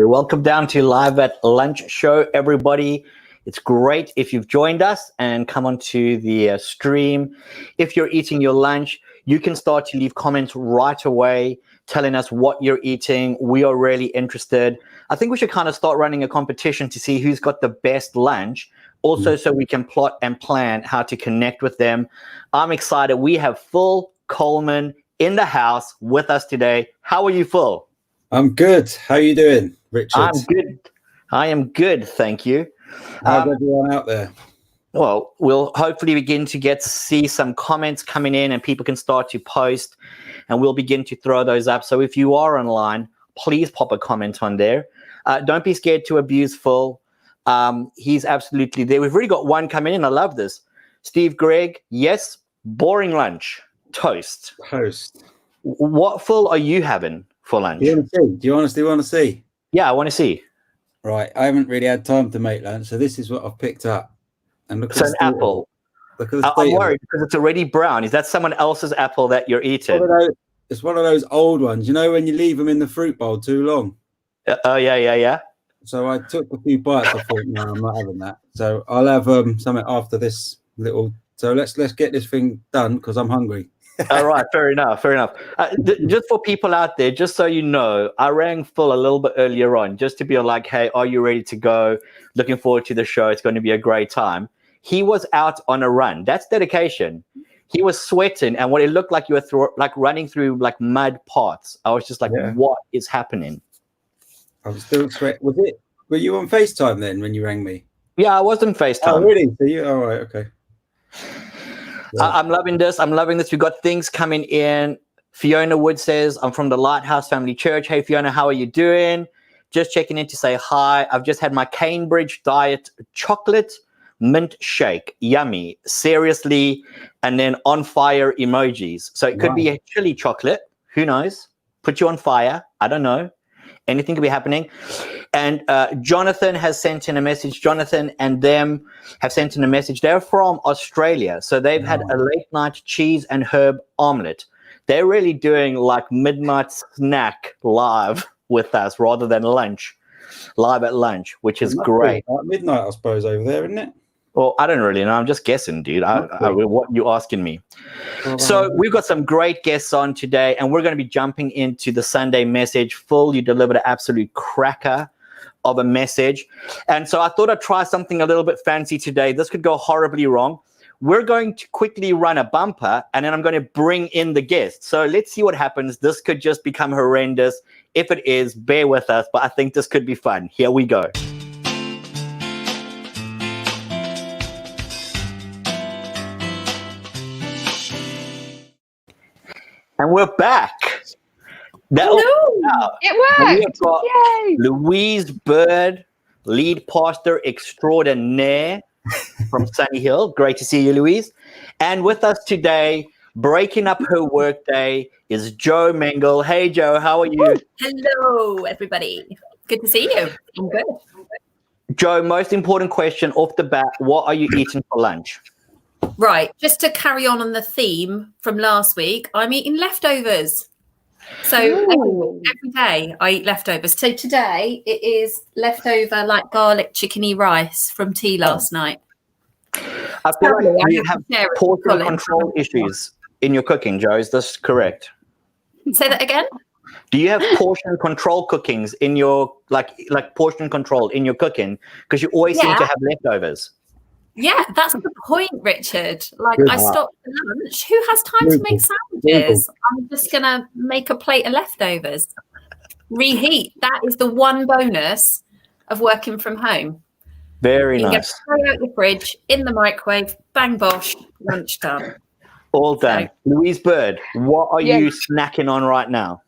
Welcome down to Live at Lunch show, everybody. It's great if you've joined us and come onto the stream. If you're eating your lunch, you can start to leave comments right away telling us what you're eating. We are really interested. I think we should kind of start running a competition to see who's got the best lunch. Also, so we can plot and plan how to connect with them. I'm excited. We have Phil Coleman in the house with us today. How are you, Phil? I'm good. How are you doing, Richard? I'm good. I am good, thank you. How's everyone out there? Well, we'll hopefully begin to see some comments coming in and people can start to post and we'll begin to throw those up. So if you are online, please pop a comment on there. Don't be scared to abuse Phil. He's absolutely there. We've already got one coming in. I love this. Steve Gregg, yes, boring lunch, toast. What, Phil, are you having for lunch? Do you honestly want to see? Yeah, I want to see. Right, I haven't really had time to make lunch, so this is what I've picked up. And look, it's an apple. Look at the I'm worried because it's already brown. Is that someone else's apple that you're eating? It's one of those old ones, you know, when you leave them in the fruit bowl too long. Oh yeah. So I took a few bites. I thought, no, I'm not having that. So I'll have something after this little. So let's get this thing done because I'm hungry. All right, fair enough. Just for people out there, just so you know, I rang Phil a little bit earlier on just to be like, hey, are you ready to go? Looking forward to the show. It's going to be a great time. He was out on a run. That's dedication. He was sweating, and what it looked like you were running through like mud parts. I was just like, What is happening? I was still sweating. Were you on FaceTime then when you rang me? Yeah, I was on FaceTime. Oh, really? So you? All right, okay. I'm loving this. We've got things coming in. Fiona Wood says, I'm from the Lighthouse Family Church. Hey, Fiona, how are you doing? Just checking in to say hi. I've just had my Cambridge Diet chocolate mint shake. Yummy. Seriously. And then on fire emojis. So it could be a chili chocolate. Who knows? Put you on fire. I don't know. Anything could be happening. And Jonathan has sent in a message. Jonathan and them have sent in a message. They're from Australia. So they've had a late night cheese and herb omelet. They're really doing like midnight snack live with us rather than lunch, live at lunch, which is great. Midnight, I suppose, over there, isn't it? Well, I don't really know. I'm just guessing, dude. What you asking me? So we've got some great guests on today, and we're going to be jumping into the Sunday message. Phil, you delivered an absolute cracker of a message. And so I thought I'd try something a little bit fancy today. This could go horribly wrong. We're going to quickly run a bumper, and then I'm going to bring in the guests. So let's see what happens. This could just become horrendous. If it is, bear with us, but I think this could be fun. Here we go. And we're back. It worked. Yay. Louise Bird, lead pastor extraordinaire from Sunny Hill. Great to see you, Louise. And with us today, breaking up her workday, is Jo Mengel. Hey, Jo, how are you? Hello, everybody. Good to see you. I'm good. Jo, most important question off the bat, what are you eating for lunch? Right, just to carry on the theme from last week, I'm eating leftovers. So every day I eat leftovers. So today it is leftover like garlic chickeny rice from tea last night. I feel like you have portion control issues in your cooking, Jo. Is this correct? Say that again? Do you have portion control cookings in your like portion control in your cooking? Because you always seem to have leftovers. Yeah, that's the point, Richard. Like, I stopped for lunch. Who has time to make sandwiches? I'm just going to make a plate of leftovers. Reheat. That is the one bonus of working from home. Very nice. You nice. Get throw out the fridge, in the microwave, bang, bosh, lunch done. All done. So, Louise Bird, what are you snacking on right now?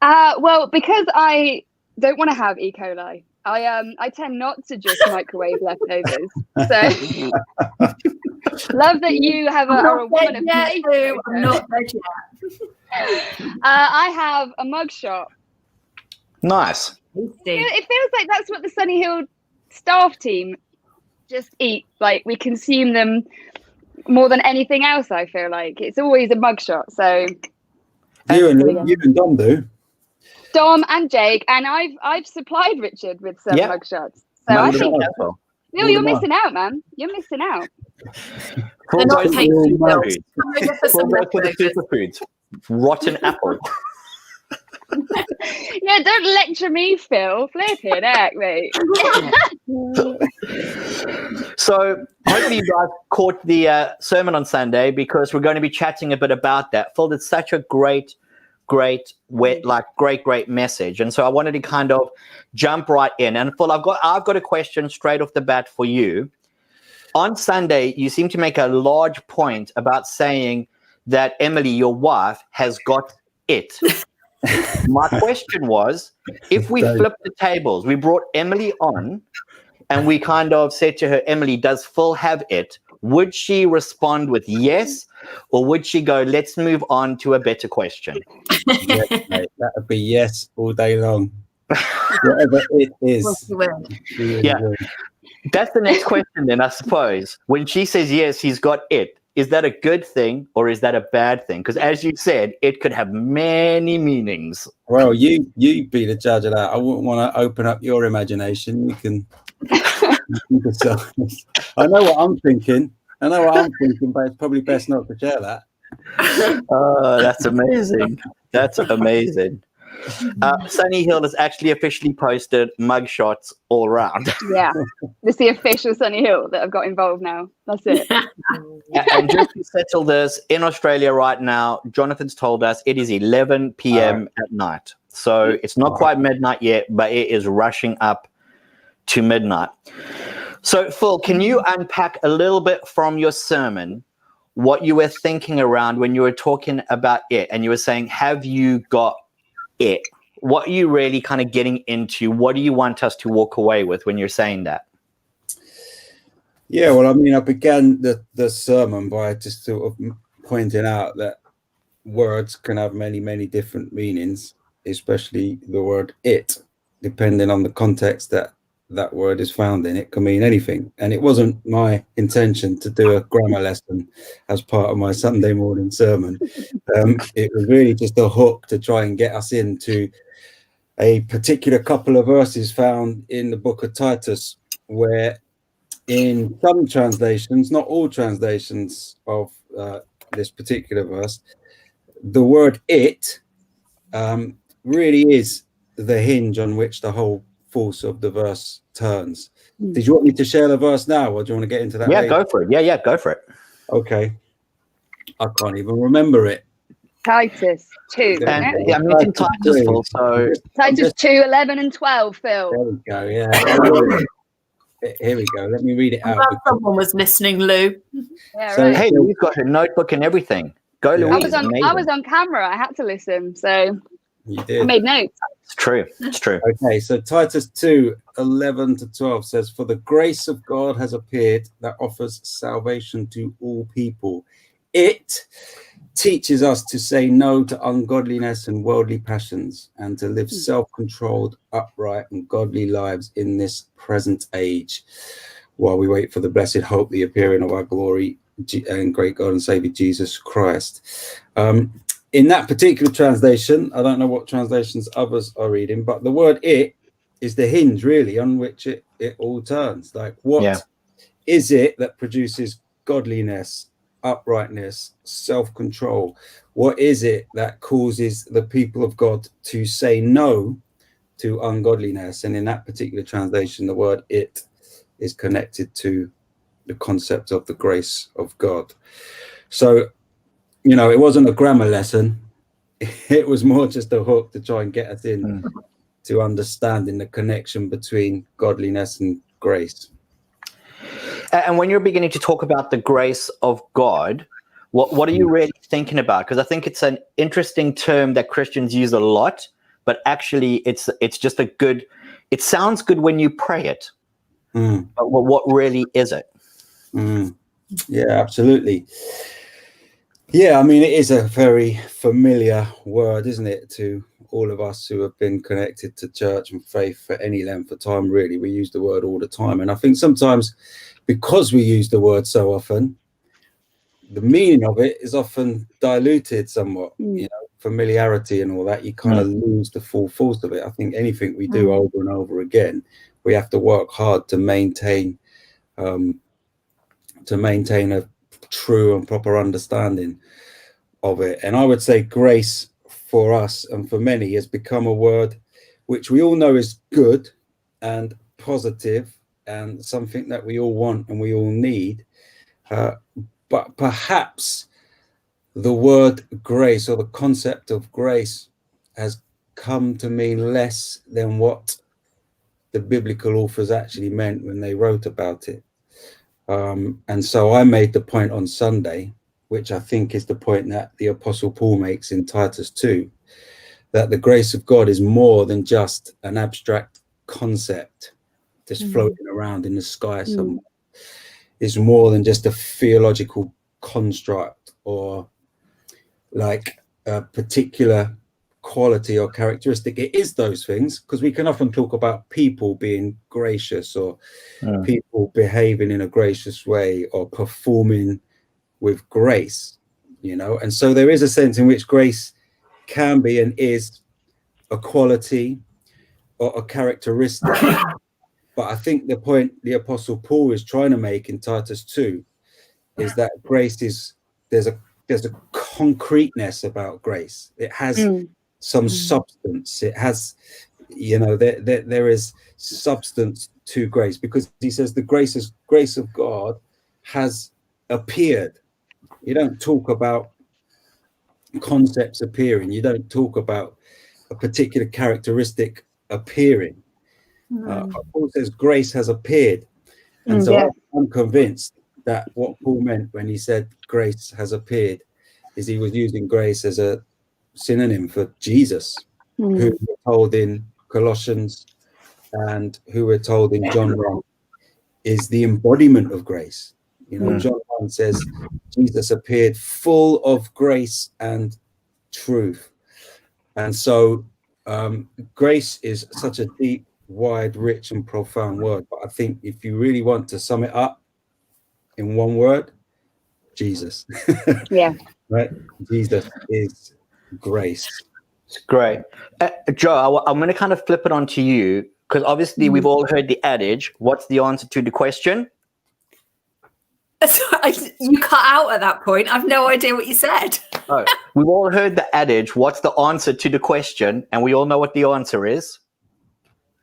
Well, because I don't want to have E. coli, I tend not to just microwave leftovers. So love that you have a woman of faith. I'm not dead yet. I have a mugshot. Nice. It feels like that's what the Sunny Hill staff team just eat. Like, we consume them more than anything else. I feel like it's always a mugshot. So you and Dom do. Dom and Jake, and I've supplied Richard with some Yeah. mugshots. So I think as well. no, you're missing out, man. You're missing out. Full They're not dose of tasty, superfoods. Bill. Come over for Full some dose of the leftovers. superfoods. Rotten apple. Yeah, don't lecture me, Phil. Flipping heck, mate. So hopefully you guys caught the sermon on Sunday, because we're going to be chatting a bit about that. Phil did such a great message, and so I wanted to kind of jump right in. And Phil, I've got a question straight off the bat for you. On Sunday, you seem to make a large point about saying that Emily, your wife, has got it. My question was, if we flipped the tables, we brought Emily on, and we kind of said to her, Emily, does Phil have it? Would she respond with yes, or would she go, let's move on to a better question? Yes, mate, that would be yes all day long. Whatever it is. Yeah. That's the next question then, I suppose. When she says yes, he's got it. Is that a good thing or is that a bad thing? Because as you said, it could have many meanings. Well, you be the judge of that. I wouldn't want to open up your imagination. You can decide. I know what I'm thinking, but it's probably best not to share that. Oh, that's amazing. That's amazing. Sunny Hill has actually officially posted mugshots all around. Yeah, it's the official Sunny Hill that I've got involved now. That's it. And just to settle this, in Australia right now, Jonathan's told us it is 11 p.m. at night. So it's not quite midnight yet, but it is rushing up to midnight. So Phil, can you unpack a little bit from your sermon what you were thinking around when you were talking about it, and you were saying, have you got it? What are you really kind of getting into? What do you want us to walk away with when you're saying that? Yeah, well, I mean, I began the sermon by just sort of pointing out that words can have many, many different meanings, especially the word it, depending on the context that word is found in. It can mean anything. And it wasn't my intention to do a grammar lesson as part of my Sunday morning sermon. It was really just a hook to try and get us into a particular couple of verses found in the book of Titus, where in some translations, not all translations of this particular verse, the word it really is the hinge on which the whole force of the verse turns. Did you want me to share the verse now, or do you want to get into that? Yeah, later? go for it. Yeah, go for it. Okay. I can't even remember it. Titus 2. And isn't it? yeah, I'm meeting Titus, Phil, so Titus 2, 11 and 12, Phil. There we go. Yeah. Here we go. Let me read it I'm out. glad someone was listening, Lou. Yeah, So- right. hey, Louise got her notebook and everything. Go, Yeah. Louise. I amazing. was on camera. I had to listen, so You I did. made notes. It's true. It's true. Okay, so Titus 2, 11 to 12 says, "For the grace of God has appeared that offers salvation to all people. It teaches us to say no to ungodliness and worldly passions, and to live self-controlled, upright, and godly lives in this present age, while we wait for the blessed hope, the appearing of our glory and great God and Savior Jesus Christ." In that particular translation, I don't know what translations others are reading, but the word it is the hinge really on which it all turns. Like, what is it that produces godliness, uprightness, self-control? What is it that causes the people of God to say no to ungodliness? And in that particular translation, the word it is connected to the concept of the grace of God. So, you know, it wasn't a grammar lesson. It was more just a hook to try and get us in to understanding the connection between godliness and grace. And when you're beginning to talk about the grace of God, what are you really thinking about? Because I think it's an interesting term that Christians use a lot, but actually it's just a good, it sounds good when you pray it. But what really is it? Yeah, absolutely. Yeah, I mean, it is a very familiar word, isn't it, to all of us who have been connected to church and faith for any length of time, really. We use the word all the time. And I think sometimes because we use the word so often, the meaning of it is often diluted somewhat. You know, familiarity and all that, you kind of lose the full force of it. I think anything we do over and over again, we have to work hard to maintain a true and proper understanding of it. And I would say grace for us and for many has become a word which we all know is good and positive and something that we all want and we all need. But perhaps the word grace, or the concept of grace, has come to mean less than what the biblical authors actually meant when they wrote about it. And so I made the point on Sunday, which I think is the point that the Apostle Paul makes in Titus 2, that the grace of God is more than just an abstract concept just floating around in the sky somewhere. It's more than just a theological construct or like a particular quality or characteristic. It is those things, because we can often talk about people being gracious or people behaving in a gracious way or performing with grace, you know. And so there is a sense in which grace can be and is a quality or a characteristic. But I think the point the Apostle Paul is trying to make in Titus 2 is that grace is, there's a concreteness about grace. It has some substance. It has, you know, there is substance to grace, because he says the grace of God has appeared. You don't talk about concepts appearing. You don't talk about a particular characteristic appearing. Paul says grace has appeared. And so I'm convinced that what Paul meant when he said grace has appeared is he was using grace as a synonym for Jesus, who we're told in Colossians and who we're told in John 1 is the embodiment of grace. You know, John 1 says Jesus appeared full of grace and truth. And so grace is such a deep, wide, rich and profound word. But I think if you really want to sum it up in one word, Jesus. Yeah. Right? Jesus is grace. It's great. Joe, I'm going to kind of flip it onto you, because obviously we've all heard the adage, what's the answer to the question? You cut out at that point. I've no idea what you said. Oh, we've all heard the adage, what's the answer to the question? And we all know what the answer is.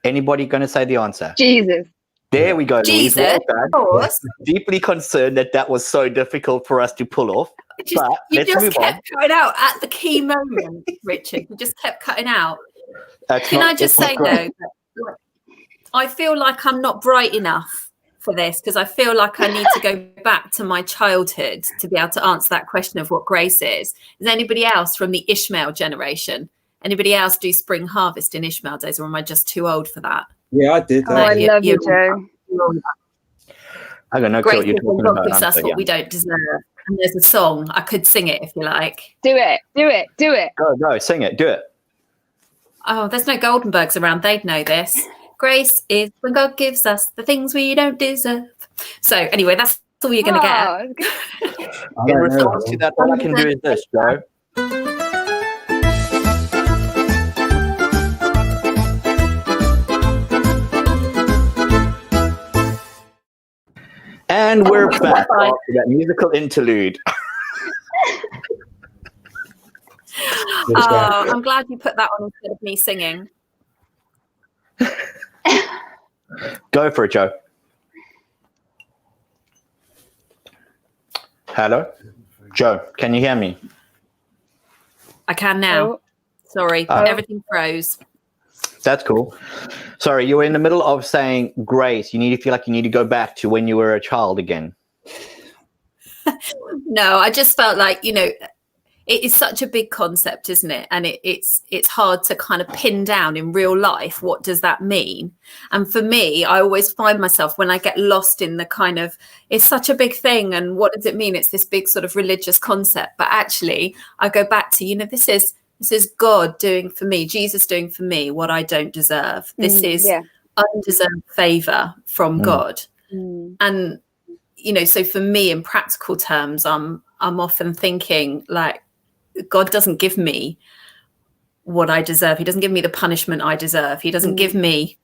Anybody going to say the answer? Jesus. There we go, Louise. Jesus, Well done. of course. Deeply concerned that was so difficult for us to pull off. But You let's just move on. kept cutting out at the key moment, Richard. You just kept cutting out. That's Can not- I just that's say, not great. though, I feel like I'm not bright enough for this, because I feel like I need to go back to my childhood to be able to answer that question of what grace is. Is anybody else from the Ishmael generation? Anybody else do spring harvest in Ishmael days, or am I just too old for that? Yeah, I did. Oh, I you- love you, you- Joe. I don't know what Grace you're is when talking God about. gives us Answer, what yeah. we don't deserve. And there's a song. I could sing it if you like. Do it. Do it. Do it. Go, sing it, do it. Oh, there's no Goldenbergs around. They'd know this. Grace is when God gives us the things we don't deserve. So anyway, that's all you're going to get. Oh, I In don't know. response to that, all I can do is this, Joe. And we're back after that musical interlude. I'm glad you put that on instead of me singing. Go for it, Joe. Hello? Joe, can you hear me? I can now. Oh. Sorry, Oh. everything froze. That's cool. Sorry, you were in the middle of saying grace. You feel like you need to go back to when you were a child again. No, I just felt like, it is such a big concept, isn't it? And it's hard to kind of pin down in real life. What does that mean? And for me, I always find myself when I get lost in the kind of, it's such a big thing. And what does it mean? It's this big sort of religious concept. But actually, I go back to, this is God doing for me, Jesus doing for me what I don't deserve. This is undeserved favor from God. And, so for me in practical terms, I'm often thinking like, God doesn't give me what I deserve. He doesn't give me the punishment I deserve. He doesn't give me,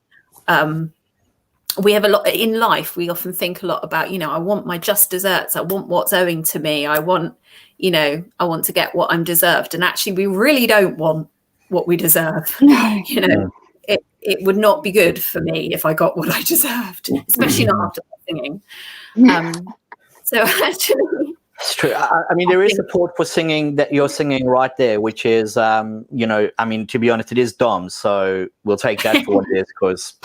we have a lot in life. We often think a lot about, I want my just desserts. I want what's owing to me. I want to get what I'm deserved. And actually we really don't want what we deserve. It would not be good for me if I got what I deserved, especially not after singing. So actually, it's true. I mean, there is support for singing that you're singing right there, which is, to be honest, it is Dom. So we'll take that for what it is, because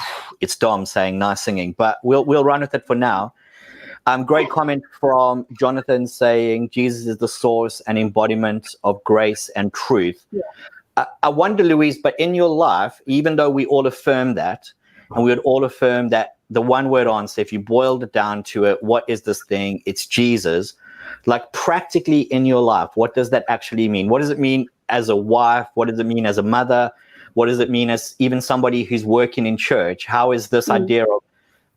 it's Dom saying nice singing. But we'll run with it for now. Great comment from Jonathan saying Jesus is the source and embodiment of grace and truth. Yeah. I wonder, Louise, but in your life, even though we all affirm that, and we would all affirm that the one word answer, if you boiled it down to it, what is this thing? It's Jesus. Like practically in your life, what does that actually mean? What does it mean as a wife? What does it mean as a mother? What does it mean as even somebody who's working in church? How is this idea of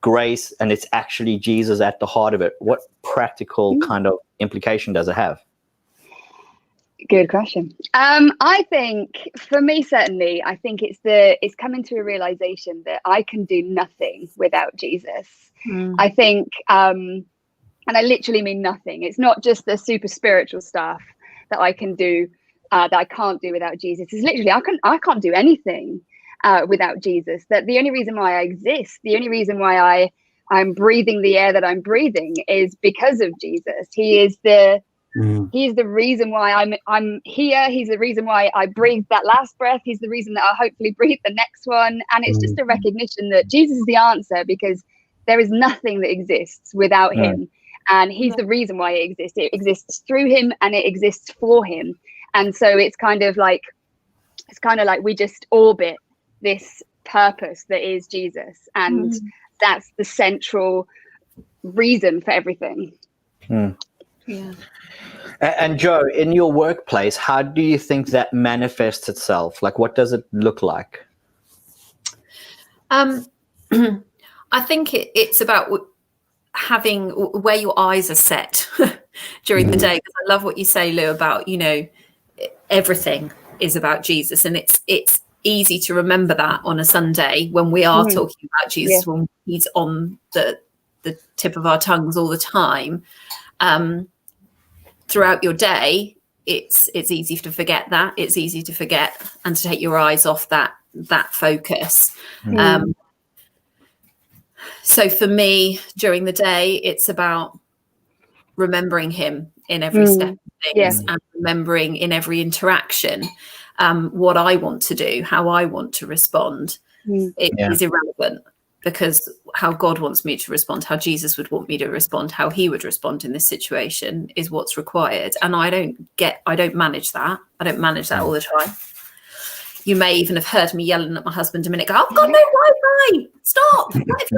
grace and it's actually Jesus at the heart of it? What practical kind of implication does it have? Good question. I think for me, certainly, I think it's coming to a realization that I can do nothing without Jesus. I think, and I literally mean nothing. It's not just the super spiritual stuff that I can do, that I can't do without Jesus. It's literally, I can't do anything without Jesus. That the only reason why I exist, the only reason why I'm breathing the air that I'm breathing is because of Jesus. He is the reason why I'm here. He's the reason why I breathed that last breath. He's the reason that I'll hopefully breathe the next one. And it's just a recognition that Jesus is the answer, because there is nothing that exists without him. And he's the reason why it exists. It exists through him and it exists for him. And so it's kind of like we just orbit this purpose that is Jesus. And that's the central reason for everything. Yeah. And Joe, in your workplace, how do you think that manifests itself? Like, what does it look like? I think it's about having where your eyes are set during the day. Because I love what you say, Lou, about, everything is about Jesus. And it's easy to remember that on a Sunday when we are talking about Jesus, when he's on the tip of our tongues all the time. Throughout your day, it's easy to forget that. It's easy to forget and to take your eyes off that focus. So for me, during the day, it's about remembering him in every step of things and remembering in every interaction what I want to do, how I want to respond. It is irrelevant, because how God wants me to respond, how Jesus would want me to respond, how he would respond in this situation is what's required. And I don't manage that. I don't manage that all the time. You may even have heard me yelling at my husband a minute ago, I've got no Wi-Fi, stop. That's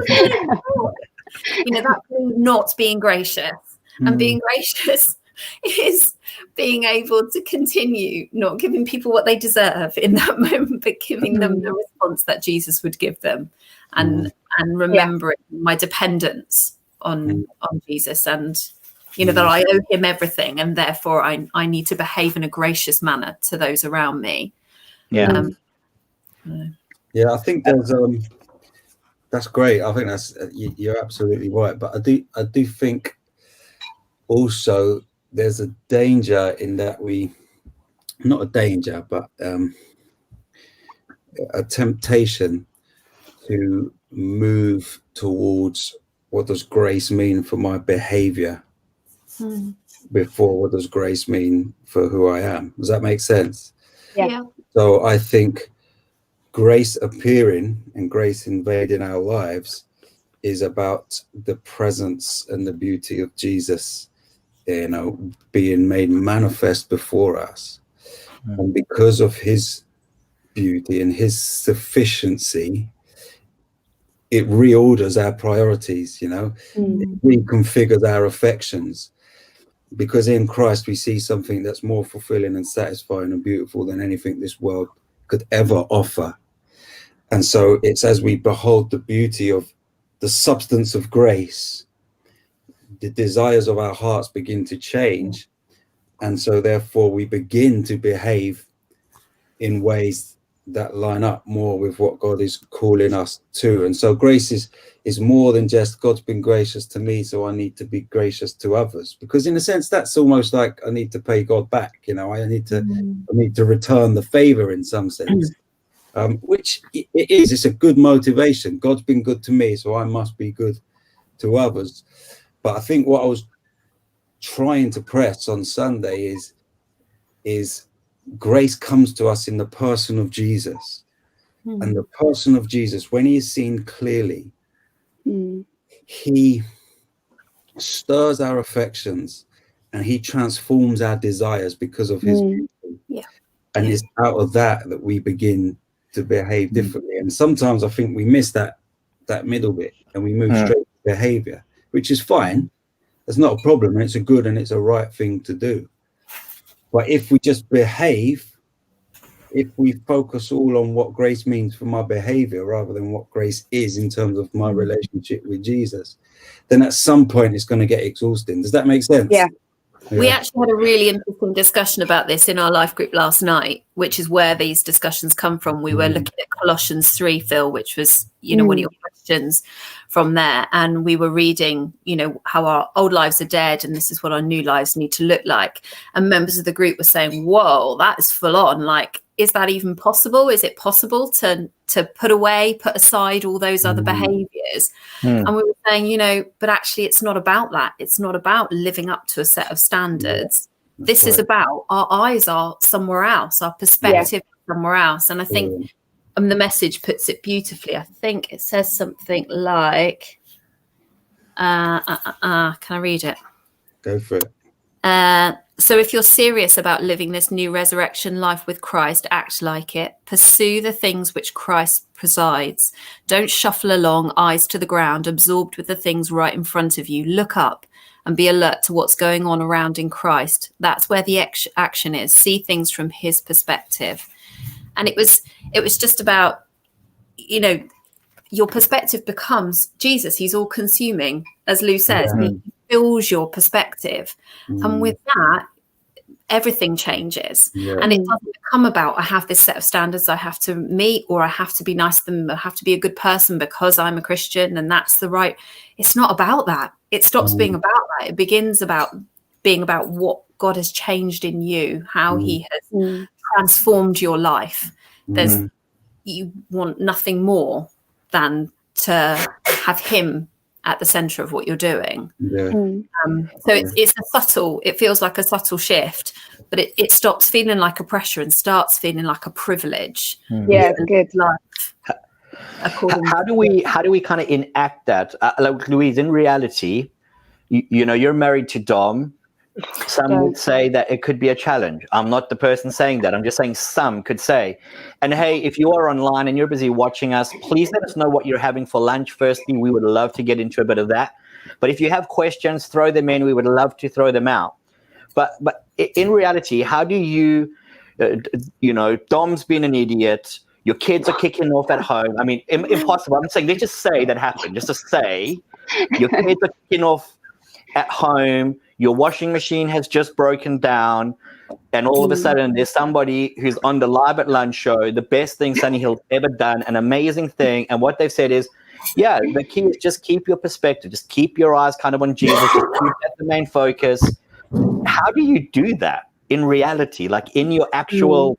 not being gracious. And being gracious is being able to continue not giving people what they deserve in that moment, but giving them the response that Jesus would give them. And remembering my dependence on Jesus, and that I owe him everything, and therefore I need to behave in a gracious manner to those around me. I think there's that's great. I think that's you're absolutely right. But I do think also there's a danger in that not a danger, but a temptation to move towards what does grace mean for my behavior before what does grace mean for who I am. Does that make sense? Yeah. So I think grace appearing and grace invading our lives is about the presence and the beauty of Jesus, being made manifest before us. And because of his beauty and his sufficiency, it reorders our priorities, it reconfigures our affections, because in Christ we see something that's more fulfilling and satisfying and beautiful than anything this world could ever offer. And so it's as we behold the beauty of the substance of grace, the desires of our hearts begin to change, And so therefore we begin to behave in ways that line up more with what God is calling us to. And so grace is more than just God's been gracious to me, so I need to be gracious to others. Because in a sense, that's almost like I need to pay God back. You know, I need to return the favor in some sense, which it is. It's a good motivation. God's been good to me, so I must be good to others. But I think what I was trying to press on Sunday is grace comes to us in the person of Jesus. And the person of Jesus, when he is seen clearly, he stirs our affections and he transforms our desires because of his beauty. And it's out of that we begin to behave differently. And sometimes I think we miss that middle bit and we move straight to behavior, which is fine. It's not a problem, and it's a good and it's a right thing to do. But if we just behave, if we focus all on what grace means for my behavior rather than what grace is in terms of my relationship with Jesus, then at some point it's going to get exhausting. Does that make sense? Yeah. We actually had a really interesting discussion about this in our life group last night, which is where these discussions come from. We were looking at Colossians 3, Phil, which was, one of your questions from there. And we were reading, how our old lives are dead and this is what our new lives need to look like. And members of the group were saying, whoa, that is full on. Like, is that even possible? Is it possible to put aside all those other behaviors? And we were saying, but actually it's not about that. It's not about living up to a set of standards. This is about our eyes are somewhere else, our perspective somewhere else. And I think the message puts it beautifully. I think it says something like, can I read it? Go for it. So if you're serious about living this new resurrection life with Christ, act like it. Pursue the things which Christ presides. Don't shuffle along, eyes to the ground, absorbed with the things right in front of you. Look up and be alert to what's going on around in Christ. That's where the action is. See things from his perspective. And it was just about, your perspective becomes Jesus. He's all consuming, as Lou says. He fills your perspective. And with that, everything changes. And it doesn't become about, I have this set of standards I have to meet, or I have to be nice to them, I have to be a good person because I'm a Christian and that's the right. It's not about that. It stops being about that. It begins about being about what God has changed in you, how he has transformed your life. You want nothing more than to have him at the center of what you're doing. So it feels like a subtle shift, but it stops feeling like a pressure and starts feeling like a privilege. Good. Life. How do we kind of enact that? Like Louise, in reality, you're married to Dom. Some would say that it could be a challenge. I'm not the person saying that. I'm just saying some could say. And hey, if you are online and you're busy watching us, please let us know what you're having for lunch. Firstly, we would love to get into a bit of that. But if you have questions, throw them in. We would love to throw them out. But in reality, how do you, Dom's been an idiot. Your kids are kicking off at home. I mean, impossible. I'm saying, let's just say that happened. Just to say, your kids are kicking off at home. Your washing machine has just broken down, and all of a sudden there's somebody who's on the Live at Lunch show, the best thing Sunny Hill's ever done, an amazing thing. And what they've said is, the key is just keep your perspective, just keep your eyes kind of on Jesus, just keep that the main focus. How do you do that in reality, like in your actual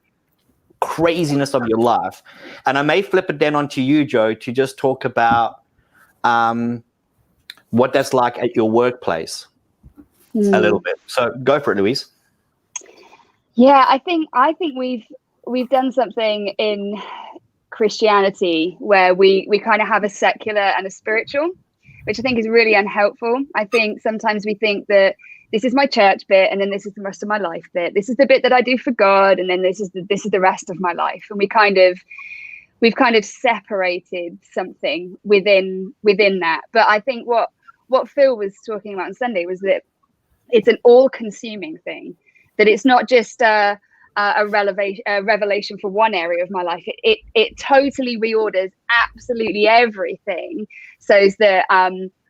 craziness of your life? And I may flip it then onto you, Joe, to just talk about what that's like at your workplace. A little bit. So go for it, Louise. Yeah, I think we've done something in Christianity where we kind of have a secular and a spiritual, which I think is really unhelpful. I think sometimes we think that this is my church bit and then this is the rest of my life bit. This is the bit that I do for God, and then this is the rest of my life. And we've kind of separated something within that. But I think what Phil was talking about on Sunday was that it's an all-consuming thing, that it's not just a revelation for one area of my life. It totally reorders absolutely everything, so that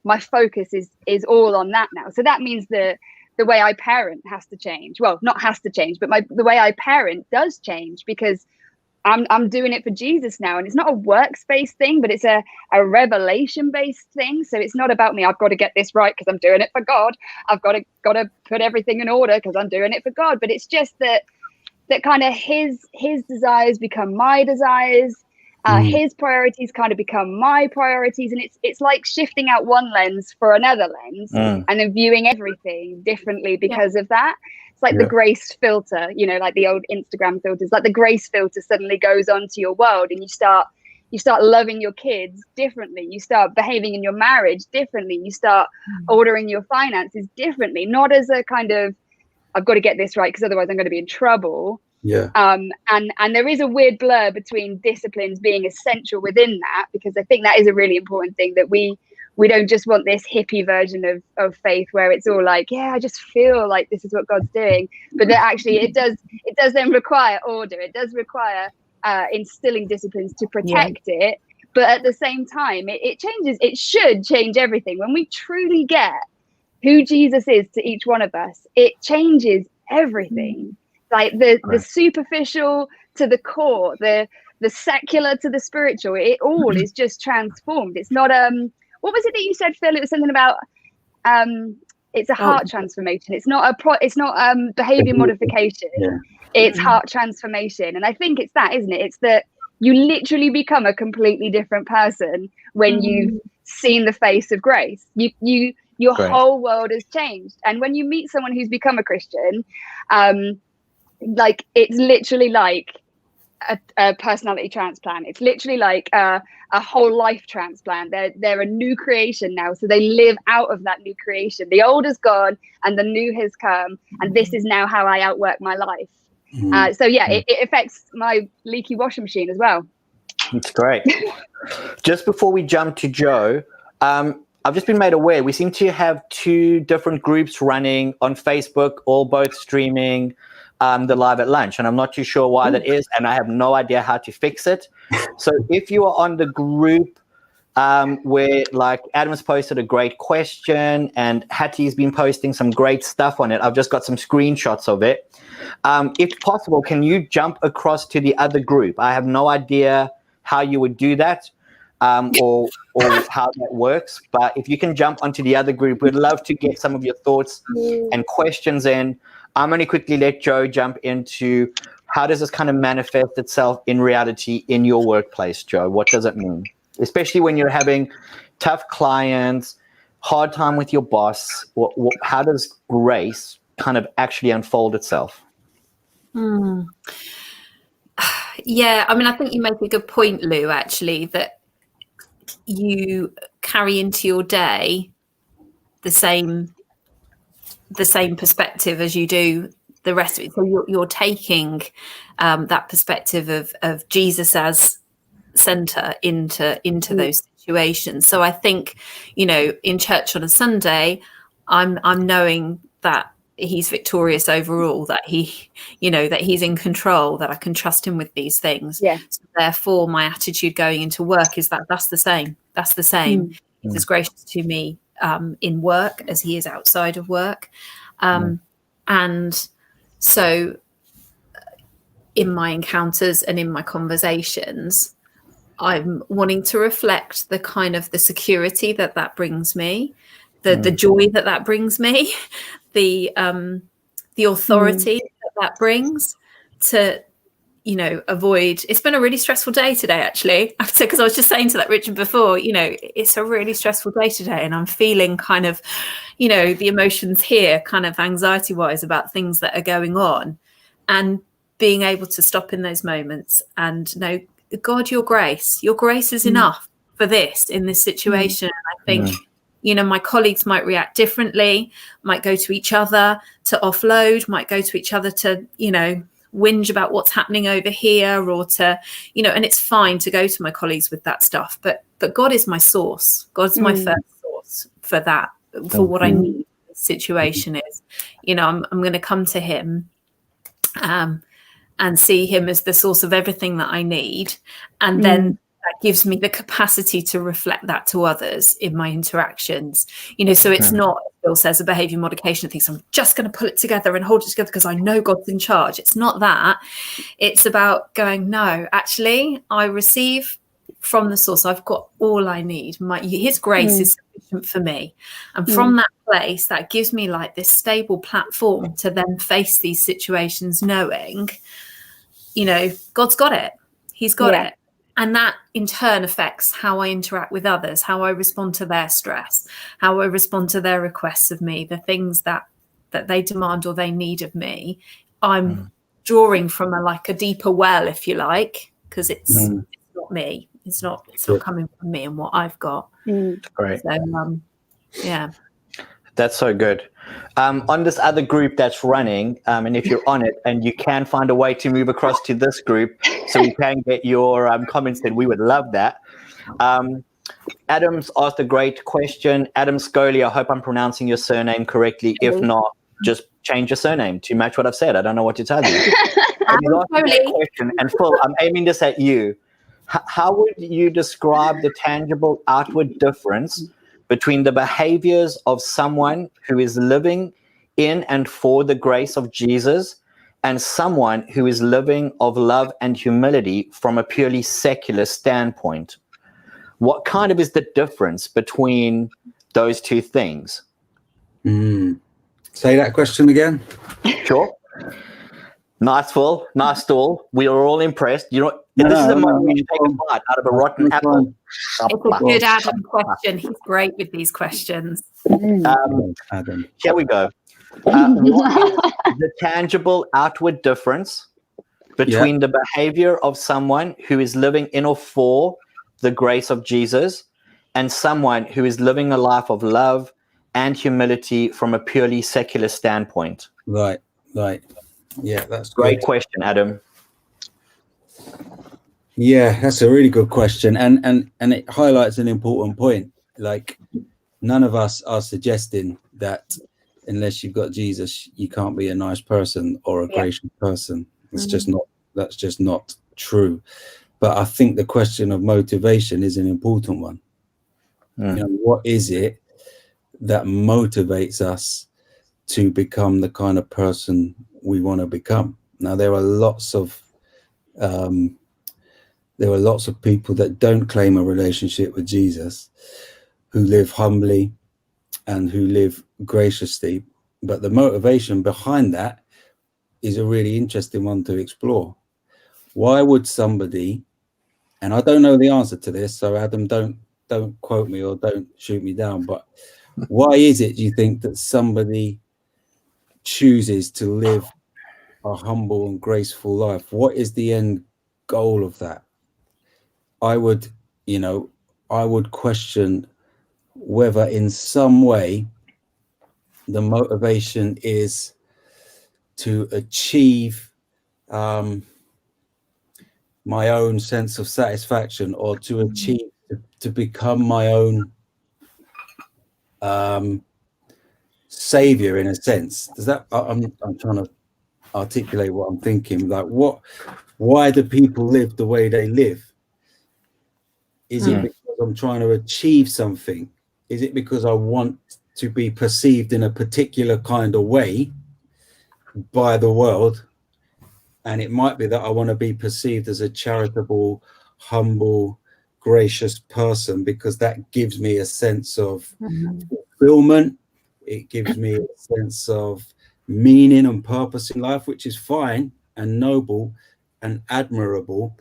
my focus is all on that now. So that means that the way I parent has to change. Well, not has to change, but the way I parent does change, because I'm doing it for Jesus now. And it's not a workspace thing, but it's a revelation based thing. So it's not about me. I've got to get this right because I'm doing it for God. I've got to put everything in order because I'm doing it for God. But it's just that kind of his desires become my desires. His priorities kind of become my priorities. And it's like shifting out one lens for another lens and then viewing everything differently because of that. It's like the grace filter, you know, like the old Instagram filters, like the grace filter suddenly goes onto your world, and you start loving your kids differently. You start behaving in your marriage differently. You start ordering your finances differently, not as a kind of, I've got to get this right because otherwise I'm going to be in trouble. Yeah. And there is a weird blur between disciplines being essential within that, because I think that is a really important thing, that we don't just want this hippie version of faith where it's all like, yeah, I just feel like this is what God's doing, but that actually it does then require order. It does require instilling disciplines to protect it, but at the same time it should change everything. When we truly get who Jesus is to each one of us, it changes everything. Like the superficial to the core, the secular to the spiritual, it all is just transformed. It's not what was it that you said, Phil? It was something about it's a heart transformation. It's not behavior modification. It's heart transformation. And I think it's that, isn't it? It's that you literally become a completely different person when you've seen the face of grace. Your whole world has changed. And when you meet someone who's become a Christian, like it's literally like a personality transplant. It's literally like a whole life transplant. They're a new creation now, so they live out of that new creation. The old is gone and the new has come, and this is now how I outwork my life. So it affects my leaky washing machine as well. It's great. Just before we jump to Joe, I've just been made aware we seem to have 2 different groups running on Facebook, all both streaming the Live at Lunch, and I'm not too sure why that is, and I have no idea how to fix it. So if you are on the group where, like, Adam's posted a great question and Hattie's been posting some great stuff on it, I've just got some screenshots of it. If possible, can you jump across to the other group? I have no idea how you would do that or how that works, but if you can jump onto the other group, we'd love to get some of your thoughts and questions in. I'm going to quickly let Joe jump into how does this kind of manifest itself in reality in your workplace, Joe? What does it mean? Especially when you're having tough clients, hard time with your boss. How does grace kind of actually unfold itself? Yeah, I mean, I think you make a good point, Lou, actually, that you carry into your day the same perspective as you do the rest of it. So you're taking that perspective of Jesus as center into those situations. So I think, you know, in church on a Sunday, I'm knowing that he's victorious overall, that that he's in control, that I can trust him with these things. Yeah. So therefore, my attitude going into work is that's the same. That's the same. He's as gracious to me in work as he is outside of work. And so in my encounters and in my conversations, I'm wanting to reflect the kind of the security that brings me, the joy that brings me, the authority that brings, to, you know, avoid. It's been a really stressful day today, actually, because I was just saying to that Richard before, you know, it's a really stressful day today, and I'm feeling kind of, you know, the emotions here, kind of anxiety wise about things that are going on, and being able to stop in those moments and know, God, your grace is enough for this, in this situation. And I think, you know, my colleagues might react differently, might go to each other to offload, might go to each other to, you know, whinge about what's happening over here, or to, you know, and it's fine to go to my colleagues with that stuff. But God is my source. God's my first source for that, for what I need. The situation is, you know, I'm going to come to him and see him as the source of everything that I need. And then that gives me the capacity to reflect that to others in my interactions. So it's not, Bill says, a behavior modification thing. So I'm just going to pull it together and hold it together because I know God's in charge. It's not that. It's about going, no, actually, I receive from the source. I've got all I need. His grace is sufficient for me. And from that place, that gives me like this stable platform to then face these situations knowing, God's got it. He's got it. And that in turn affects how I interact with others, how I respond to their stress, how I respond to their requests of me, the things that they demand or they need of me. I'm drawing from a deeper well, if you like, because it's not me. It's not coming from me and what I've got. Great. So, yeah. That's so good. On this other group that's running, and if you're on it and you can find a way to move across to this group so we can get your comments in, we would love that. Adam's asked a great question. Adam Scully, I hope I'm pronouncing your surname correctly. If not, just change your surname to match what I've said. I don't know what to tell you. Question, and Phil, I'm aiming this at you. How would you describe the tangible outward difference between the behaviors of someone who is living in and for the grace of Jesus and someone who is living of love and humility from a purely secular standpoint? What kind of is the difference between those two things? Say that question again. Sure. Nice, Phil. Nice stall. We are all impressed. This is the moment we take a bite out of a rotten apple. It's a good Adam question. He's great with these questions. Adam. Here we go. What is the tangible outward difference between the behavior of someone who is living in or for the grace of Jesus and someone who is living a life of love and humility from a purely secular standpoint? Right. Yeah, that's great question, Adam. Yeah, that's a really good question, and it highlights an important point. Like, none of us are suggesting that unless you've got Jesus, you can't be a nice person or a gracious person. It's that's just not true. But I think the question of motivation is an important one. What is it that motivates us to become the kind of person we want to become? Now, there are lots of people that don't claim a relationship with Jesus, who live humbly and who live graciously, but the motivation behind that is a really interesting one to explore. Why would somebody, and I don't know the answer to this, so Adam, don't quote me or don't shoot me down, but why is it, do you think, that somebody chooses to live a humble and graceful life? What is the end goal of that? I would question whether in some way the motivation is to achieve my own sense of satisfaction, or to achieve, to become my own savior, in a sense. Does that, I'm trying to articulate what I'm thinking. Like, why do people live the way they live? Is it because I'm trying to achieve something? Is it because I want to be perceived in a particular kind of way by the world? And it might be that I want to be perceived as a charitable, humble, gracious person, because that gives me a sense of fulfillment. It gives me a sense of meaning and purpose in life, which is fine and noble and admirable.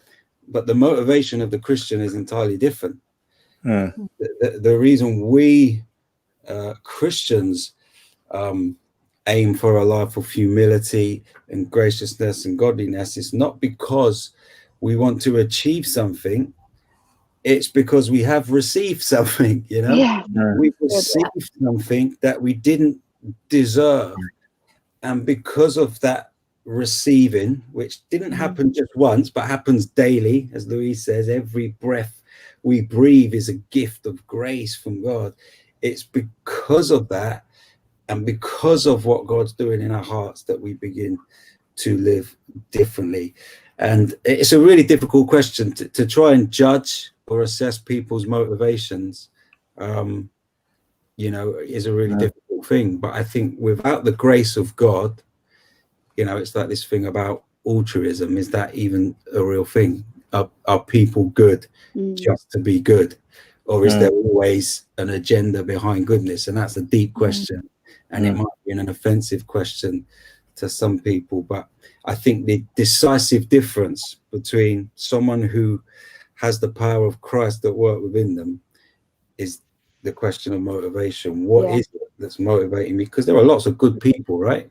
But the motivation of the Christian is entirely different. The reason we Christians aim for a life of humility and graciousness and godliness is not because we want to achieve something. It's because we have received something, We've received something that we didn't deserve. And because of that receiving, which didn't happen just once, but happens daily, as Louise says, every breath we breathe is a gift of grace from God. It's because of that, and because of what God's doing in our hearts, that we begin to live differently. And it's a really difficult question to try and judge or assess people's motivations, is a really difficult thing. But I think without the grace of God, it's like this thing about altruism. Is that even a real thing? Are people good just to be good? Or is there always an agenda behind goodness? And that's a deep question. And it might be an offensive question to some people. But I think the decisive difference between someone who has the power of Christ at work within them is the question of motivation. What is it that's motivating me? Because there are lots of good people, right?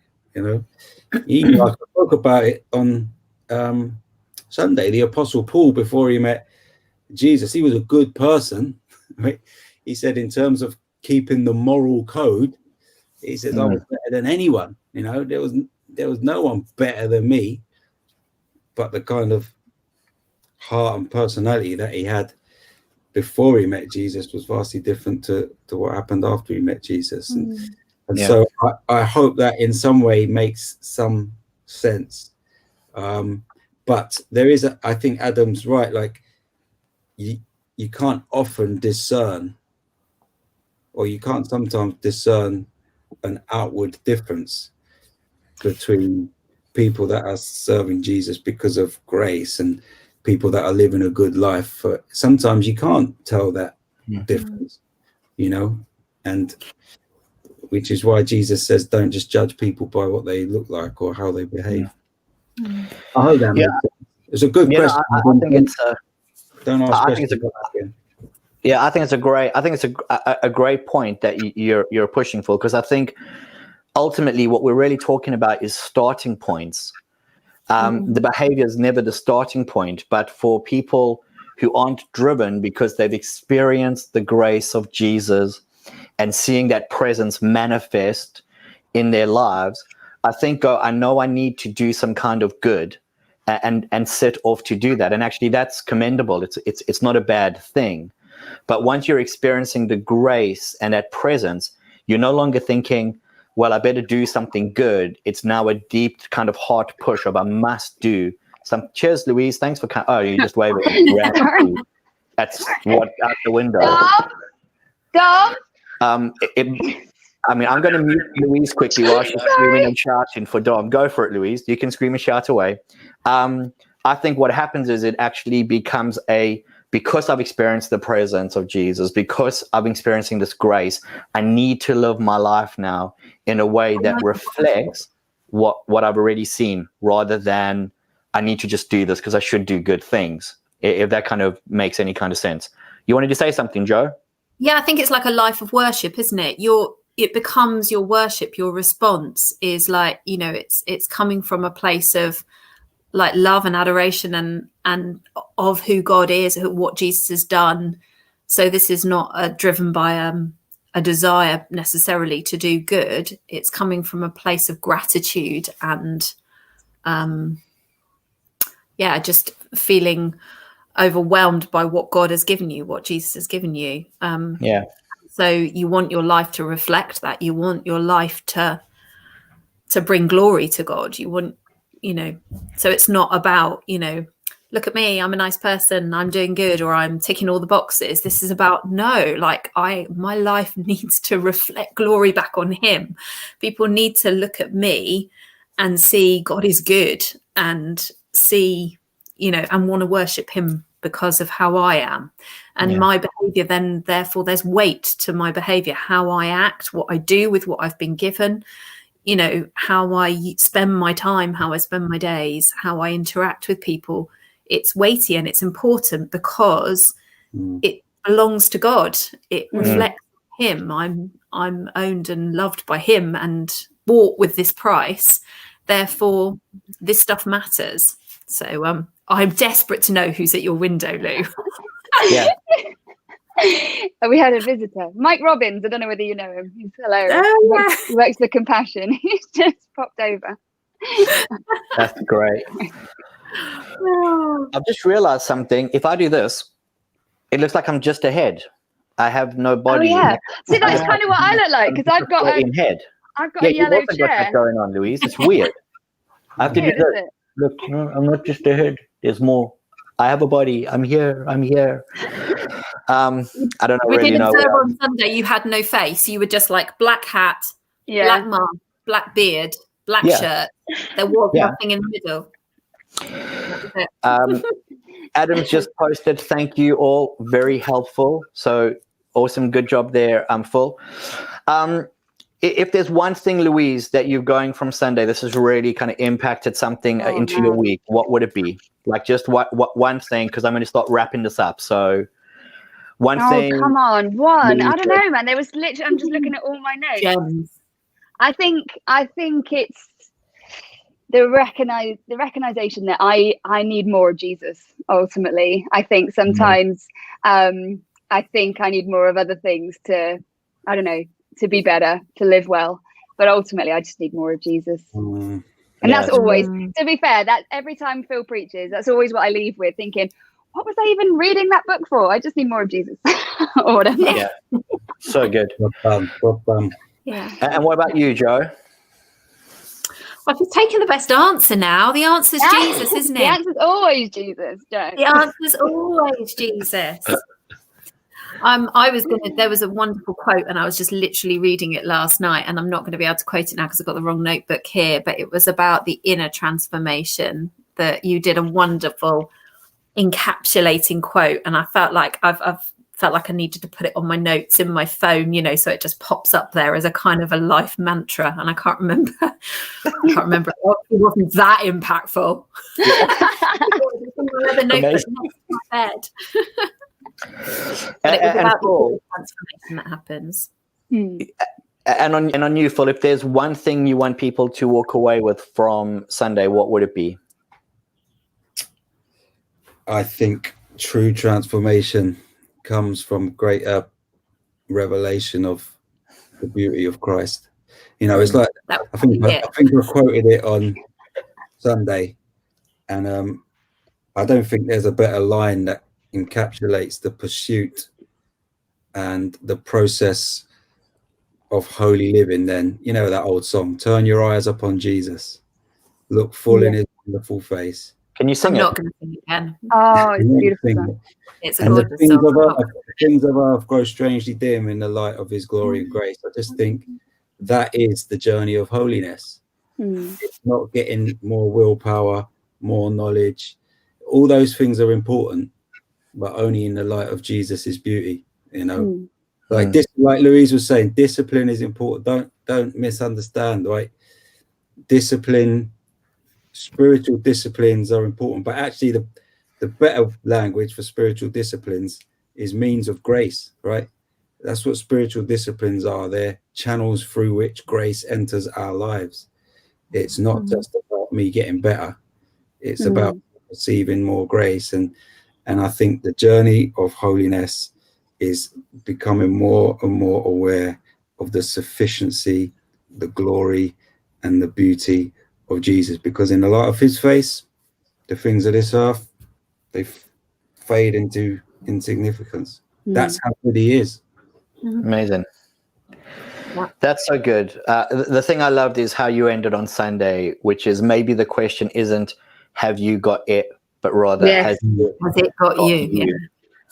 Even I spoke about it on Sunday. The Apostle Paul, before he met Jesus, he was a good person, right? He said, in terms of keeping the moral code, he says, I was better than anyone. There was no one better than me. But the kind of heart and personality that he had before he met Jesus was vastly different to what happened after he met Jesus. And so I hope that in some way makes some sense. But there is, I think Adam's right, like you can't often discern, or you can't sometimes discern an outward difference between people that are serving Jesus because of grace and people that are living a good life. Sometimes you can't tell that difference, and which is why Jesus says, don't just judge people by what they look like or how they behave. I hope that makes sense. It's a good question. I think it's don't ask questions. I think it's a great point that you're pushing for, because I think ultimately what we're really talking about is starting points. The behavior is never the starting point, but for people who aren't driven because they've experienced the grace of Jesus and seeing that presence manifest in their lives, I think, I know I need to do some kind of good and set off to do that. And actually that's commendable. It's not a bad thing. But once you're experiencing the grace and that presence, you're no longer thinking, well, I better do something good. It's now a deep kind of heart push of I must do some. Cheers, Louise. Thanks for coming. Oh, you just waved at me. That's what out the window. Dom. I'm going to mute Louise quickly while she's screaming and shouting for Dom. Go for it, Louise. You can scream and shout away. I think what happens is it actually becomes because I've experienced the presence of Jesus, because I'm experiencing this grace, I need to live my life now in a way that reflects what I've already seen, rather than I need to just do this because I should do good things, if that kind of makes any kind of sense. You wanted to say something, Joe? Yeah, I think it's like a life of worship, isn't it? It becomes your worship. Your response is like, it's coming from a place of like love and adoration and of who God is, what Jesus has done. So this is not driven by a desire necessarily to do good. It's coming from a place of gratitude and just feeling overwhelmed by what God has given you, what Jesus has given you. So you want your life to reflect that. You want your life to bring glory to God. You want, so it's not about, look at me, I'm a nice person, I'm doing good, or I'm ticking all the boxes. This is about, my life needs to reflect glory back on him. People need to look at me and see God is good and see, and want to worship him because of how I am. And my behavior, then therefore there's weight to my behavior, how I act, what I do with what I've been given, how I spend my time, how I spend my days, how I interact with people. It's weighty and it's important because it belongs to God. It reflects him. I'm owned and loved by him and bought with this price. Therefore, this stuff matters. So I'm desperate to know who's at your window, Lou. Yeah. We had a visitor, Mike Robbins. I don't know whether you know him. He's hilarious. He works for Compassion. He's just popped over. That's great. I've just realized something. If I do this, it looks like I'm just ahead. I have no body. Oh yeah. See, that's kind of what I look like, because I've got head. I've got a yellow got chair. that going on, Louise. It's weird. I have to do this. Look, no, I'm not just a head. There's more. I have a body. I'm here. I don't We really did know. observe on Sunday you had no face. You were just like black hat, Yeah. black mask, black beard, black Yeah. shirt. There was Yeah. nothing in the middle. That was it. Adam's just posted, thank you all, very helpful. So awesome, good job there, Full. If there's one thing, Louise, that you're going from Sunday, this has really kind of impacted something into your week, what would it be? Like just what one thing, because I'm going to start wrapping this up. So one thing. Oh, come on. One. Louise I don't know, man. There was literally, I'm just looking at all my notes. Gems. I think it's the recognition that I need more of Jesus. Ultimately, I think sometimes I think I need more of other things to, I don't know, to be better, to live well. But ultimately, I just need more of Jesus. And that's always, to be fair, that every time Phil preaches, that's always what I leave with, thinking, what was I even reading that book for? I just need more of Jesus, or whatever. Yeah, so good. Yeah. And what about you, Joe? Well, if you've taken the best answer now, the answer's Jesus, isn't it? The answer's always Jesus, Joe. The answer's always Jesus. There was a wonderful quote, and I was just literally reading it last night, and I'm not going to be able to quote it now because I've got the wrong notebook here, but it was about the inner transformation that you did a wonderful encapsulating quote. And I felt like I've felt like I needed to put it on my notes in my phone, so it just pops up there as a kind of a life mantra. And I can't remember. It wasn't that impactful. The notebook next to my bed. But it was about the transformation that happens. And on you, Phil, if there's one thing you want people to walk away with from Sunday, what would it be? I think true transformation comes from greater revelation of the beauty of Christ. It's like I think I quoted it on Sunday, and I don't think there's a better line that encapsulates the pursuit and the process of holy living than that old song, turn your eyes upon Jesus, look full in his wonderful face. Can you sing I'm it? not going to sing it again. Oh, it's beautiful. It's a And gorgeous the song. things of earth grow strangely dim in the light of his glory and grace. I just think that is the journey of holiness. It's not getting more willpower, more knowledge. All those things are important, but only in the light of Jesus's beauty. Like Louise was saying, discipline is important. Don't misunderstand, right? Discipline, spiritual disciplines are important, but actually the better language for spiritual disciplines is means of grace, right? That's what spiritual disciplines are. They're channels through which grace enters our lives. It's not just about me getting better. It's about receiving more grace. And I think the journey of holiness is becoming more and more aware of the sufficiency, the glory, and the beauty of Jesus, because in the light of his face, the things of this earth, they fade into insignificance. That's how good he is. Amazing. That's so good. The thing I loved is how you ended on Sunday, which is maybe the question isn't have you got it, but rather has it got you?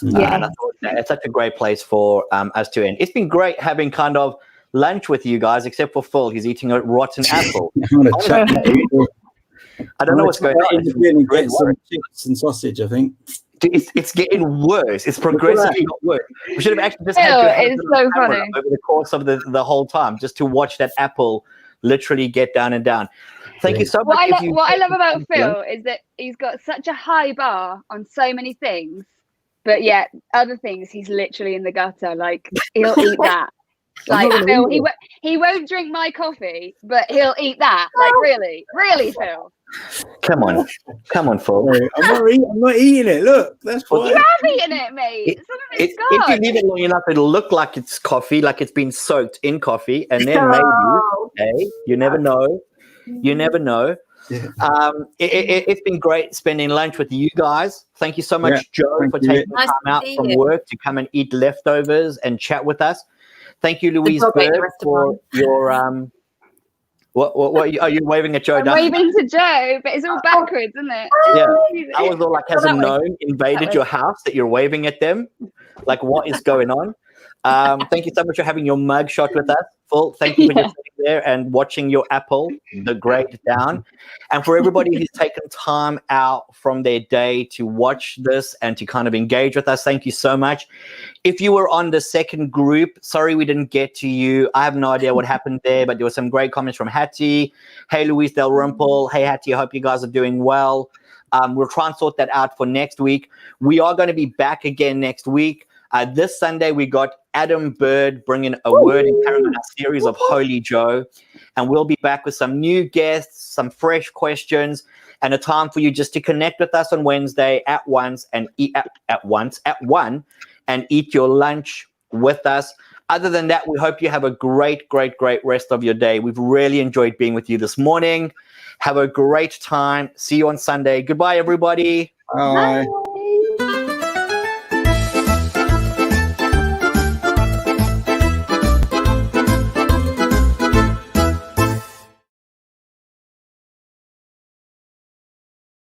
Yeah. And I thought it's such a great place for us to end. It's been great having kind of lunch with you guys, except for Phil. He's eating a rotten apple. I don't know what's going on. It's really great. Some chips and sausage, I think. It's getting worse. It's progressively got worse. We should have actually just It's so funny over the course of the whole time, just to watch that apple literally get down and down. Thank you so much. What I love about Phil is that he's got such a high bar on so many things, but yet other things he's literally in the gutter. Like he'll eat that. Like Phil, he won't drink my coffee, but he'll eat that. Like really, Phil. Come on, Phil. I'm not eating it. Look, that's fine. You have eaten it, mate. If you leave it long enough, it'll look like it's coffee, like it's been soaked in coffee, and then maybe, you never know. You never know. Yeah. It's been great spending lunch with you guys. Thank you so much, Joe, for taking the time out from work to come and eat leftovers and chat with us. Thank you, Louise Bird, for your What are you waving at Joe? I'm Dunn? waving to Joe, but it's all backwards, isn't it? Yeah. I was all like, has that a way. gnome invaded That way. your house that you're waving at them? Like, what is going on? Thank you so much for having your mug shot with us. Full, thank you for just sitting there and watching your apple, the great down. And for everybody who's taken time out from their day to watch this and to kind of engage with us, thank you so much. If you were on the second group, sorry we didn't get to you. I have no idea what happened there, but there were some great comments from Hattie. Hey, Luis Dalrymple. Hey, Hattie, I hope you guys are doing well. We'll try and sort that out for next week. We are going to be back again next week. This Sunday, we got Adam Bird bringing a word and carrying on our series of Holy Joe. And we'll be back with some new guests, some fresh questions, and a time for you just to connect with us on Wednesday at 1 and eat your lunch with us. Other than that, we hope you have a great rest of your day. We've really enjoyed being with you this morning. Have a great time. See you on Sunday. Goodbye, everybody. Bye. Bye.